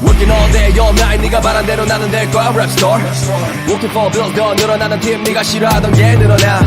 Working all day all night 네가 바란 대로 나는 될 거야 rap star Working for bills 더 늘어나는 팀 네가 싫어하던 게 늘어나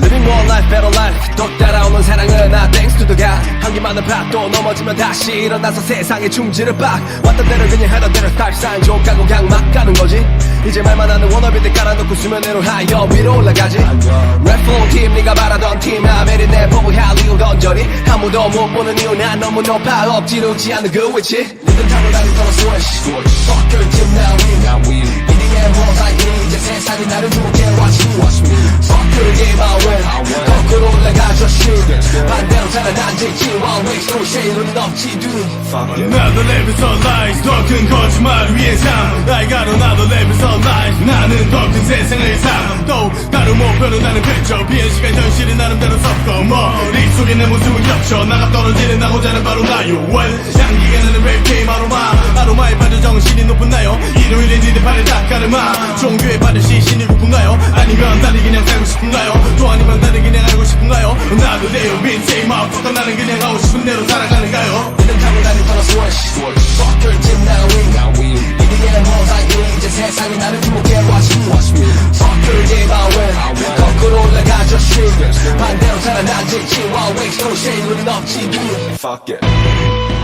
Living one life better life 또 따라오는 사랑은 나 thanks to the God 한기 많은 밭도 넘어지면 다시 일어나서 세상에 충지를 빡 왔던 대로 그냥 하던 대로 스타일 사인 족가고 그냥 막 가는 거지 이제 말만 하는 워너비들 깔아놓고 수면 위로 하여 위로 올라가지 Rap flow 팀 네가 바라던 팀 아메리 내 법을 할 이유 건전히 아무도 못 보는 이유 난 너무 높아 엎지르지 않는 그 위치 리듬 타고 다닐 거라 switch Fuck your team now we EDM rolls like me 이제 세상이 나를 주목해 watch me Fuck your game I win 거꾸로 올라가 just shoot 반대로 살아난지 지와 waste no shade 우린 없지 dude Another level of lies 더 큰 거짓말을 위해 삶 I got another level of lies 나는 더 큰 세상을 삶 또 다른 목표는 나는 그저 비행 시간 현실이 나름대로 섞어 머릿속에 내 모습을 겹쳐 나가 떨어지는 나고자는 바로 나요 향기가 나는 랩 게임 아로마에 빠져 정신이 높은 나요 일요일에 니들 발에 닦아르마 종교에 빠져 시신이 고픈가요 아니면 나를 그냥 살고 싶은가요 또 아니면 나를 그냥 알고 싶은가요 나도 내요 민세이 마음껏 나는 그냥 하고 싶은 대로 살아가는가요 리듬 타고 다닐 거라 switch Fuck your team now we EDM rolls like me 이제 세상이 나를 주목해 watch me Fuck your game I win 거꾸로 올라가 just shoot 반대로 살아난지 지와 waste no shade 우린 없지 dude Fuck it